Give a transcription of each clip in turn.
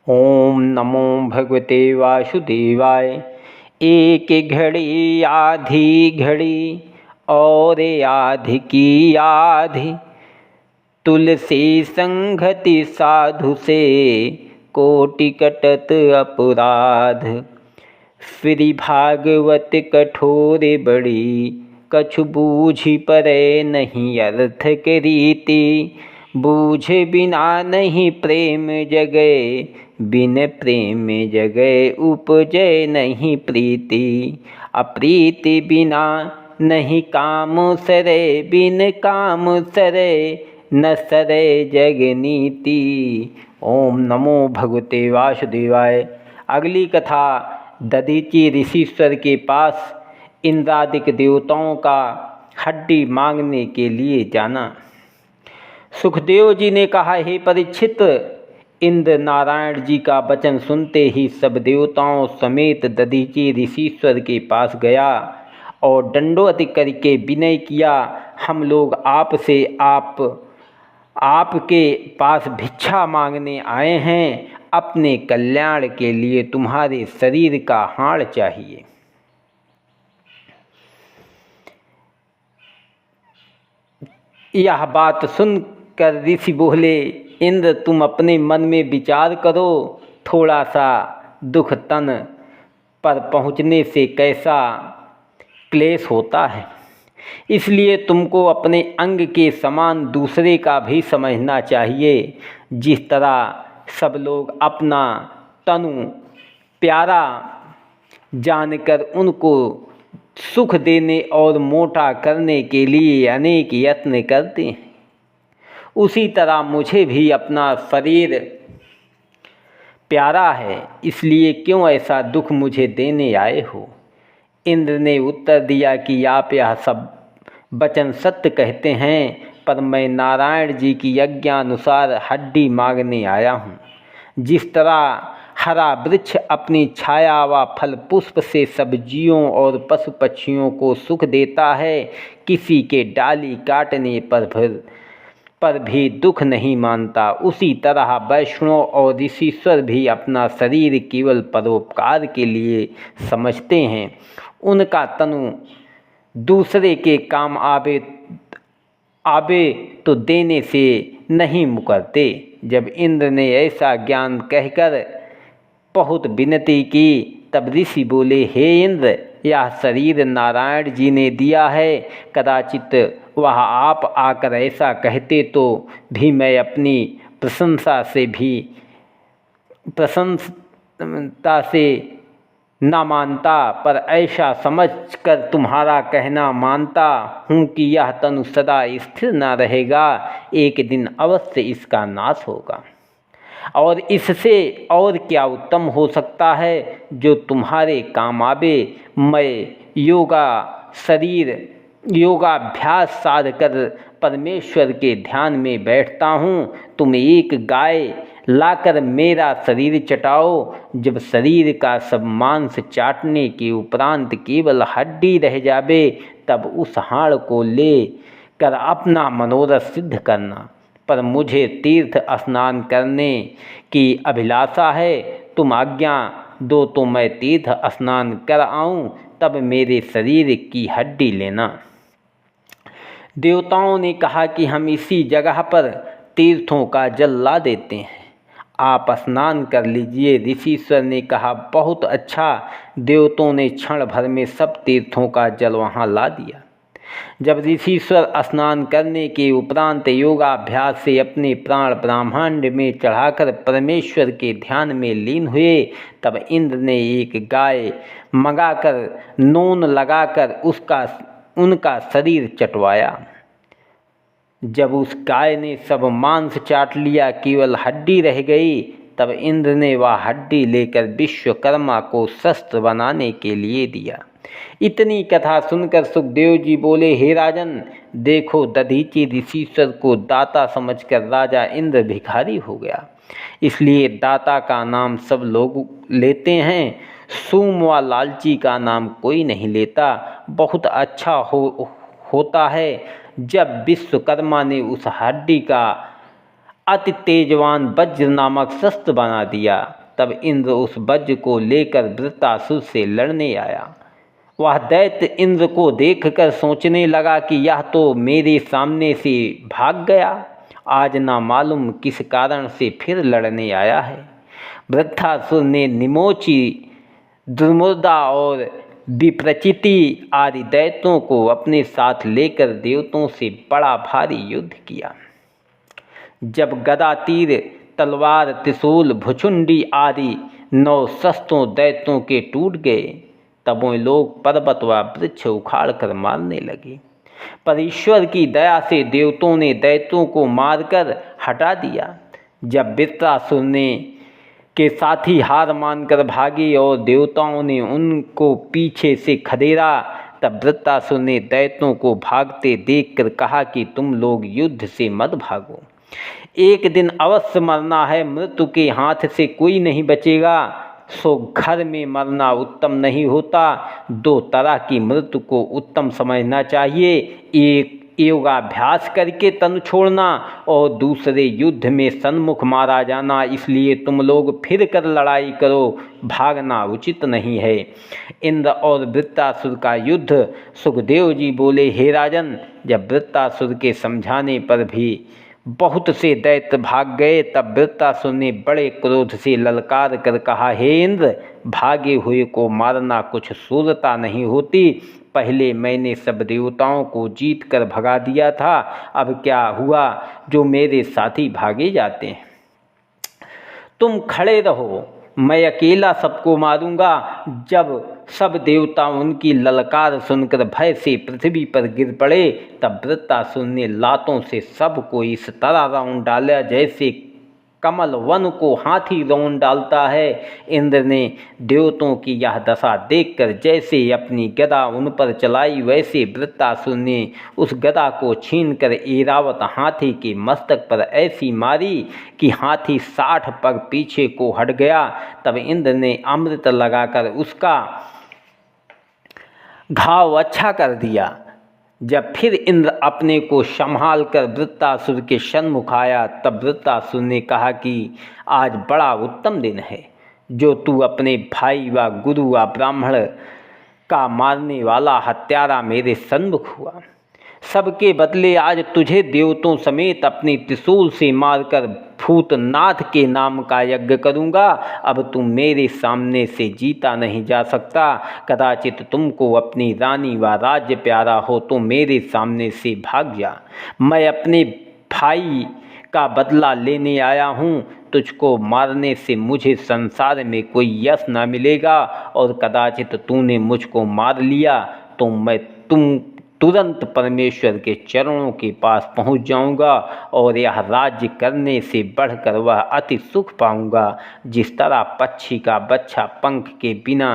ओम नमो भगवते वासुदेवाय। एक घड़ी आधी घड़ी और आधी की आधी, तुलसी संगति साधु से कोटि कटत अपराध। श्री भागवत कठोर बड़ी, कछु बूझी परे नहीं अर्थ के रीति। बूझे बिना नहीं प्रेम जगे, बिन प्रेम जगे उपजे नहीं प्रीति। अप्रीति बिना नहीं काम सरे, बिन काम सरे न सरे जग नीति। ओम नमो भगवते वासुदेवाय। अगली कथा दधीचि ऋषीश्वर के पास इंद्रादिक देवताओं का हड्डी मांगने के लिए जाना। सुखदेव जी ने कहा, हे परीक्षित, इंद्र नारायण जी का वचन सुनते ही सब देवताओं समेत दधीचि ऋषीश्वर के पास गया और दंडवत करके विनय किया, हम लोग आपसे आपके पास भिक्षा मांगने आए हैं। अपने कल्याण के लिए तुम्हारे शरीर का हाड़ चाहिए। यह बात सुनकर ऋषि बोले, इंद्र तुम अपने मन में विचार करो, थोड़ा सा दुख तन पर पहुँचने से कैसा क्लेश होता है, इसलिए तुमको अपने अंग के समान दूसरे का भी समझना चाहिए। जिस तरह सब लोग अपना तनु प्यारा जानकर उनको सुख देने और मोटा करने के लिए अनेक यत्न करते हैं, उसी तरह मुझे भी अपना शरीर प्यारा है, इसलिए क्यों ऐसा दुख मुझे देने आए हो। इंद्र ने उत्तर दिया कि आप यह सब वचन सत्य कहते हैं, पर मैं नारायण जी की यज्ञानुसार हड्डी मांगने आया हूँ। जिस तरह हरा वृक्ष अपनी छाया व फल पुष्प से सब्जियों और पशु पक्षियों को सुख देता है, किसी के डाली काटने पर भी दुख नहीं मानता, उसी तरह वैष्णव और ऋषीश्वर भी अपना शरीर केवल परोपकार के लिए समझते हैं। उनका तनु दूसरे के काम आवे तो देने से नहीं मुकरते। जब इंद्र ने ऐसा ज्ञान कहकर बहुत विनती की, तब ऋषि बोले, हे इंद्र, यह शरीर नारायण जी ने दिया है। कदाचित वह आप आकर ऐसा कहते तो भी मैं अपनी प्रशंसा से न मानता, पर ऐसा समझकर तुम्हारा कहना मानता हूँ कि यह तनु सदा स्थिर न रहेगा, एक दिन अवश्य इसका नाश होगा। और इससे और क्या उत्तम हो सकता है जो तुम्हारे काम आवे। मैं योगाभ्यास साध कर परमेश्वर के ध्यान में बैठता हूँ। तुम एक गाय लाकर मेरा शरीर चटाओ। जब शरीर का सब मांस चाटने के उपरांत केवल हड्डी रह जावे, तब उस हाड़ को ले कर अपना मनोरथ सिद्ध करना। पर मुझे तीर्थ स्नान करने की अभिलाषा है, तुम आज्ञा दो तो मैं तीर्थ स्नान कर आऊँ, तब मेरे शरीर की हड्डी लेना। देवताओं ने कहा कि हम इसी जगह पर तीर्थों का जल ला देते हैं, आप स्नान कर लीजिए। ऋषीश्वर ने कहा, बहुत अच्छा। देवताओं ने क्षण भर में सब तीर्थों का जल वहाँ ला दिया। जब ऋषीश्वर स्नान करने के उपरांत योगाभ्यास से अपने प्राण ब्रह्मांड में चढ़ाकर परमेश्वर के ध्यान में लीन हुए, तब इंद्र ने एक गाय मंगाकर नोन लगाकर उनका शरीर चटवाया। जब उस गाय ने सब मांस चाट लिया, केवल हड्डी रह गई, तब इंद्र ने वह हड्डी लेकर विश्वकर्मा को शस्त्र बनाने के लिए दिया। इतनी कथा सुनकर सुखदेव जी बोले, हे राजन, देखो दधीचि ऋषीश्वर को दाता समझकर राजा इंद्र भिखारी हो गया। इसलिए दाता का नाम सब लोग लेते हैं, सूम व लालची का नाम कोई नहीं लेता। बहुत अच्छा होता है जब विश्वकर्मा ने उस हड्डी का अति तेजवान वज्र नामक शस्त्र बना दिया। तब इंद्र उस वज्र को लेकर वृत्तासुर से लड़ने आया। वह दैत्य इंद्र को देखकर सोचने लगा कि यह तो मेरे सामने से भाग गया, आज ना मालूम किस कारण से फिर लड़ने आया है। वृत्तासुर ने निमोची, दुर्मुदा और विप्रचिति आदि दैत्यों को अपने साथ लेकर देवताओं से बड़ा भारी युद्ध किया। जब गदा, तीर, तलवार, त्रिशूल, भुचुंडी आदि 9 शस्त्रों दैत्यों के टूट गए, तब वे लोग पर्वत व वृक्ष उखाड़ कर मारने लगे। पर ईश्वर की दया से देवताओं ने दैत्यों को मारकर हटा दिया। जब वृत्रासुर ने के साथी हार मानकर भागे और देवताओं ने उनको पीछे से खदेड़ा, तब वृत्रासुर ने दैत्यों को भागते देखकर कहा कि तुम लोग युद्ध से मत भागो, एक दिन अवश्य मरना है। मृत्यु के हाथ से कोई नहीं बचेगा, सो घर में मरना उत्तम नहीं होता। 2 तरह की मृत्यु को उत्तम समझना चाहिए, एक योगाभ्यास करके तन छोड़ना और दूसरे युद्ध में सन्मुख मारा जाना। इसलिए तुम लोग फिर कर लड़ाई करो, भागना उचित नहीं है। इंद्र और वृत्तासुर का युद्ध। सुखदेव जी बोले, हे राजन, जब वृत्तासुर के समझाने पर भी बहुत से दैत्य भाग गए, तब वृत्तासुर ने बड़े क्रोध से ललकार कर कहा, हे इंद्र, भागे हुए को मारना कुछ शूरता नहीं होती। पहले मैंने सब देवताओं को जीत कर भगा दिया था, अब क्या हुआ जो मेरे साथी भागे जाते हैं। तुम खड़े रहो, मैं अकेला सबको मारूंगा। जब सब देवता उनकी ललकार सुनकर भय से पृथ्वी पर गिर पड़े, तब वृत्तासुर ने लातों से सबको इस तरह रौंद डाला जैसे कमल वन को हाथी रौंद डालता है। इंद्र ने देवताओं की यह दशा देखकर जैसे अपनी गदा उन पर चलाई, वैसे वृत्तासुर ने उस गदा को छीनकर ऐरावत हाथी के मस्तक पर ऐसी मारी कि हाथी 60 पग पीछे को हट गया। तब इंद्र ने अमृत लगाकर उसका घाव अच्छा कर दिया। जब फिर इंद्र अपने को संभाल कर वृत्तासुर के सन्मुख आया, तब वृत्तासुर ने कहा कि आज बड़ा उत्तम दिन है, जो तू अपने भाई व गुरु व ब्राह्मण का मारने वाला हत्यारा मेरे सन्मुख हुआ। सबके बदले आज तुझे देवताओं समेत अपनी त्रिशूल से मारकर भूतनाथ के नाम का यज्ञ करूँगा। अब तुम मेरे सामने से जीता नहीं जा सकता। कदाचित तुमको अपनी रानी व राज्य प्यारा हो तो मेरे सामने से भाग जा। मैं अपने भाई का बदला लेने आया हूँ। तुझको मारने से मुझे संसार में कोई यश न मिलेगा, और कदाचित तूने मुझको मार लिया तो मैं तुरंत परमेश्वर के चरणों के पास पहुंच जाऊंगा, और यह राज्य करने से बढ़कर वह अति सुख पाऊंगा। जिस तरह पक्षी का बच्चा पंख के बिना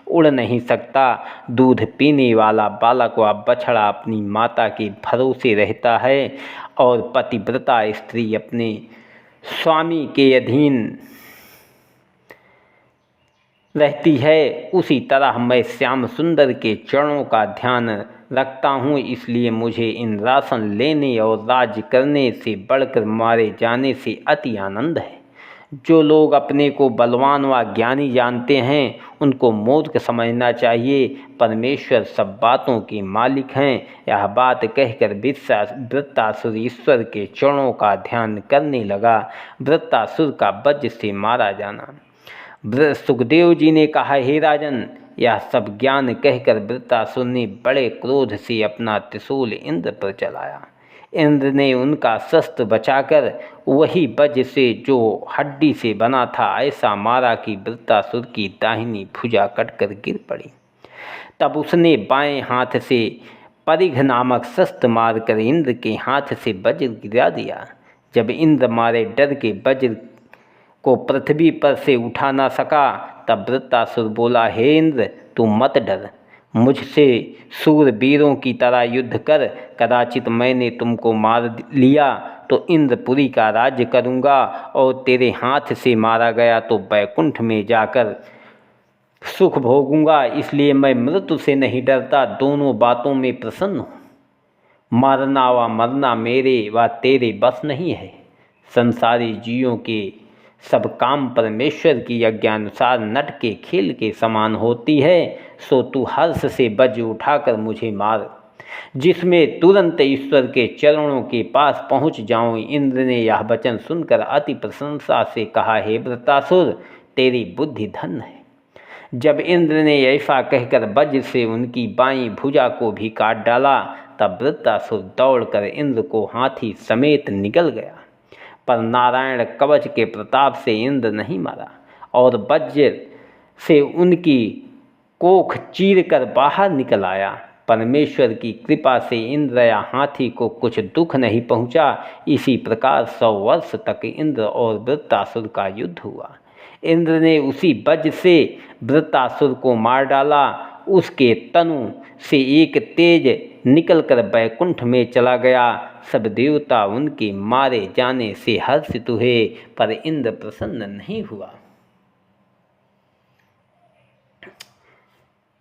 उड़ नहीं सकता, दूध पीने वाला बालक व बछड़ा अपनी माता के भरोसे रहता है, और पतिव्रता स्त्री अपने स्वामी के अधीन रहती है, उसी तरह मैं श्याम सुंदर के चरणों का ध्यान रखता हूँ। इसलिए मुझे इन राशन लेने और राज्य करने से बढ़कर मारे जाने से अति आनंद है। जो लोग अपने को बलवान व ज्ञानी जानते हैं, उनको मूर्ख समझना चाहिए। परमेश्वर सब बातों के मालिक हैं। यह बात कहकर वृत्तासुर ईश्वर के चरणों का ध्यान करने लगा। वृत्तासुर का वज्र से मारा जाना। सुखदेव जी ने कहा, हे राजन, यह सब ज्ञान कहकर वृत्तासुर ने बड़े क्रोध से अपना त्रिशूल इंद्र पर चलाया। इंद्र ने उनका शस्त्र बचाकर वही वज्र से जो हड्डी से बना था ऐसा मारा कि वृत्तासुर की दाहिनी भुजा कटकर गिर पड़ी। तब उसने बाएं हाथ से परिघ नामक शस्त्र मारकर इंद्र के हाथ से वज्र गिरा दिया। जब इंद्र मारे डर के वज्र को पृथ्वी पर से उठा ना सका, तब वृत्तासुर बोला, हे इंद्र, तू मत डर, मुझसे शूरवीरों की तरह युद्ध कर। कदाचित मैंने तुमको मार लिया तो इंद्रपुरी का राज्य करूँगा, और तेरे हाथ से मारा गया तो बैकुंठ में जाकर सुख भोगूंगा। इसलिए मैं मृत्यु से नहीं डरता, दोनों बातों में प्रसन्न हूँ। मारना व मरना मेरे व तेरे बस नहीं है। संसारी जीवों के सब काम परमेश्वर की आज्ञानुसार नट के खेल के समान होती है, सो तू हर्ष से वज्र उठाकर मुझे मार, जिसमें तुरंत ईश्वर के चरणों के पास पहुंच जाऊं। इंद्र ने यह वचन सुनकर अति प्रशंसा से कहा, हे वृत्तासुर, तेरी बुद्धि धन्य है। जब इंद्र ने ऐसा कहकर वज्र से उनकी बाईं भुजा को भी काट डाला, तब वृत्तासुर दौड़कर इंद्र को हाथी समेत निकल गया। पर नारायण कवच के प्रताप से इंद्र नहीं मारा और वज्र से उनकी कोख चीर कर बाहर निकल आया। परमेश्वर की कृपा से इंद्र या हाथी को कुछ दुख नहीं पहुंचा। इसी प्रकार 100 वर्ष तक इंद्र और वृत्तासुर का युद्ध हुआ। इंद्र ने उसी वज्र से वृत्तासुर को मार डाला। उसके तनु से एक तेज निकलकर बैकुंठ में चला गया। सब देवता उनके मारे जाने से हर्षित हुए, पर इंद्र प्रसन्न नहीं हुआ।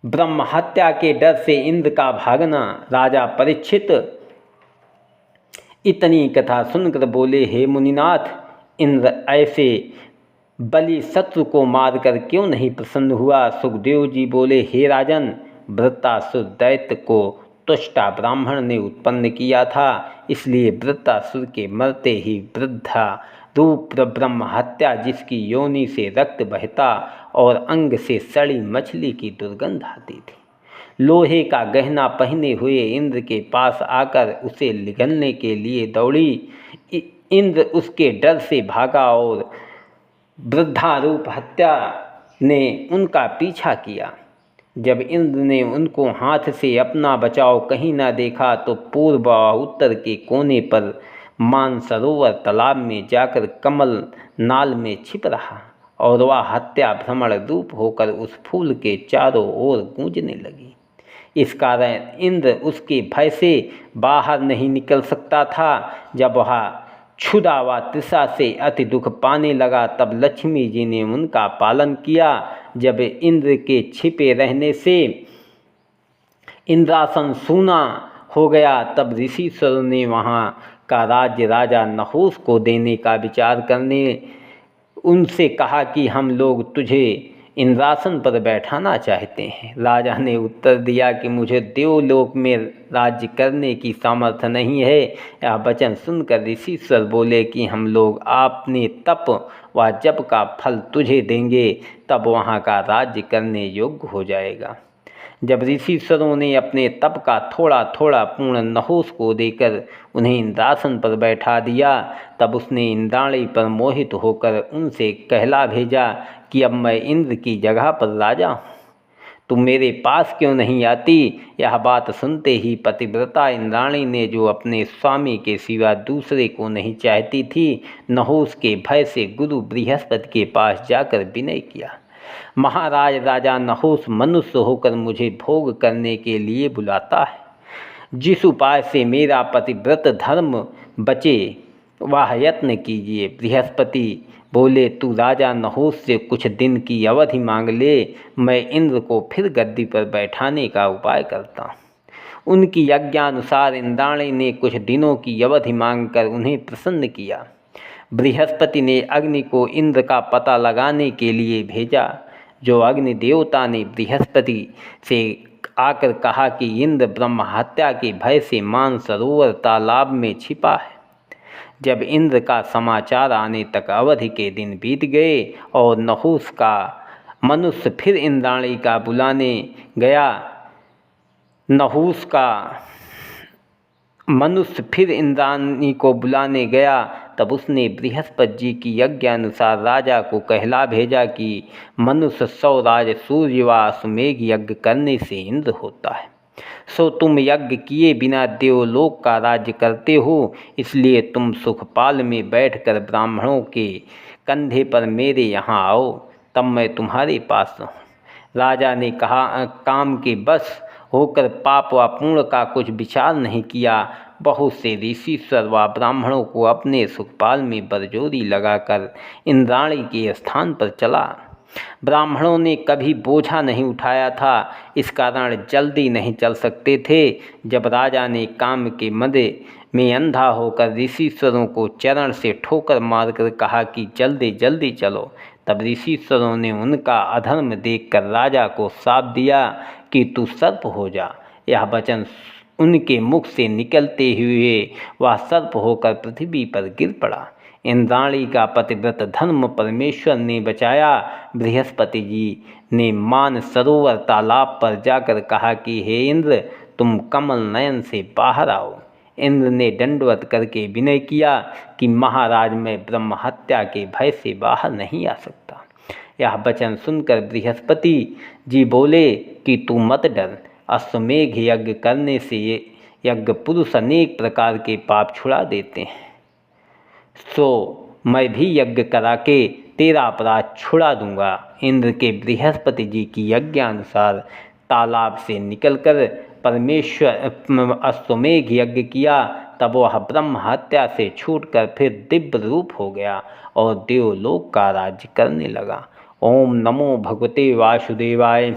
ब्रह्म हत्या के डर से इंद्र का भागना। राजा परीक्षित इतनी कथा सुनकर बोले, हे मुनिनाथ, इंद्र ऐसे बलि शत्रु को मारकर क्यों नहीं प्रसन्न हुआ। सुखदेव जी बोले, हे राजन, वृत्तासुर दैत्य को तुष्टा ब्राह्मण ने उत्पन्न किया था, इसलिए वृत्तासुर के मरते ही वृद्धा रूप ब्रह्म हत्या, जिसकी योनि से रक्त बहता और अंग से सड़ी मछली की दुर्गंध आती थी, लोहे का गहना पहने हुए इंद्र के पास आकर उसे निगलने के लिए दौड़ी। इंद्र उसके डर से भागा और वृद्धारूप हत्या ने उनका पीछा किया। जब इंद्र ने उनको हाथ से अपना बचाव कहीं ना देखा, तो पूर्व व उत्तर के कोने पर मानसरोवर तालाब में जाकर कमल नाल में छिप रहा और वह हत्या भ्रमण रूप होकर उस फूल के चारों ओर गूंजने लगी। इस कारण इंद्र उसके भय से बाहर नहीं निकल सकता था। जब वह क्षुधा व तृषा से अति दुख पाने लगा, तब लक्ष्मी जी ने उनका पालन किया। जब इंद्र के छिपे रहने से इंद्रासन सूना हो गया, तब ऋषिश्वर ने वहाँ का राज्य राजा नहुस को देने का विचार करने उनसे कहा कि हम लोग तुझे इंद्रासन पर बैठाना चाहते हैं। राजा ने उत्तर दिया कि मुझे देवलोक में राज्य करने की सामर्थ्य नहीं है। यह वचन सुनकर ऋषिश्वर बोले कि हम लोग अपने तप व जप का फल तुझे देंगे, तब वहाँ का राज्य करने योग्य हो जाएगा। जब ऋषिश्वरों ने अपने तप का थोड़ा थोड़ा पूर्ण नहुस को देकर उन्हें इंद्रासन पर बैठा दिया, तब उसने इंद्राणी पर मोहित होकर उनसे कहला भेजा कि अब मैं इंद्र की जगह पर राजा हूँ, तुम मेरे पास क्यों नहीं आती। यह बात सुनते ही पतिव्रता इंद्राणी ने, जो अपने स्वामी के सिवा दूसरे को नहीं चाहती थी, नहुस के भय से गुरु बृहस्पति के पास जाकर विनय किया, महाराज, राजा नहुस मनुष्य होकर मुझे भोग करने के लिए बुलाता है। जिस उपाय से मेरा पतिव्रत धर्म बचे वह यत्न कीजिए। बृहस्पति बोले, तू राजा नहुस से कुछ दिन की अवधि मांग ले, मैं इंद्र को फिर गद्दी पर बैठाने का उपाय करता हूँ। उनकी आज्ञानुसार इंद्राणी ने कुछ दिनों की अवधि मांगकर उन्हें प्रसन्न किया। बृहस्पति ने अग्नि को इंद्र का पता लगाने के लिए भेजा। जो अग्नि देवता ने बृहस्पति से आकर कहा कि इंद्र ब्रह्म हत्या के भय से मानसरोवर तालाब में छिपा है। जब इंद्र का समाचार आने तक अवधि के दिन बीत गए और नहुस का मनुष्य फिर इंद्राणी का बुलाने गया, नहुस का मनुष्य फिर इंद्राणी को बुलाने गया, तब उसने बृहस्पति जी की आज्ञानुसार राजा को कहला भेजा कि मनुष्य 100 राज सूर्य व अश्वमेघ यज्ञ करने से इंद्र होता है। सो तुम यज्ञ किए बिना देवलोक का राज्य करते हो, इसलिए तुम सुखपाल में बैठकर ब्राह्मणों के कंधे पर मेरे यहाँ आओ, तब मैं तुम्हारे पास रहूँ। राजा ने कहा, काम के बस होकर पाप व पुण्य का कुछ विचार नहीं किया। बहुत से ऋषिश्वर व ब्राह्मणों को अपने सुखपाल में बरजोरी लगाकर इंद्राणी के स्थान पर चला। ब्राह्मणों ने कभी बोझा नहीं उठाया था, इस कारण जल्दी नहीं चल सकते थे। जब राजा ने काम के में अंधा होकर ऋषिश्वरों को चरण से ठोकर मारकर कहा कि जल्दी जल्दी चलो। तब ऋषिश्वरों ने उनका अधर्म देखकर राजा को श्राप दिया कि तू सर्प हो जा। यह वचन उनके मुख से निकलते हुए वह सर्प होकर पृथ्वी पर गिर पड़ा। इंद्राणी का पतिव्रत धर्म परमेश्वर ने बचाया। बृहस्पति जी ने मान सरोवर तालाब पर जाकर कहा कि हे इंद्र, तुम कमल नयन से बाहर आओ। इंद्र ने दंडवत करके विनय किया कि महाराज, मैं ब्रह्म हत्या के भय से बाहर नहीं आ सकता। यह वचन सुनकर बृहस्पति जी बोले कि तू मत डर, अश्वमेघ यज्ञ करने से यज्ञ पुरुष अनेक प्रकार के पाप छुड़ा देते हैं। सो मैं भी यज्ञ करा के तेरा अपराध छुड़ा दूंगा। इंद्र के बृहस्पति जी की यज्ञानुसार तालाब से निकलकर परमेश्वर अश्वमेघ यज्ञ किया। तब वह ब्रह्म हत्या से छूटकर फिर दिव्य रूप हो गया और देवलोक का राज्य करने लगा। ओम नमो भगवते वासुदेवाय।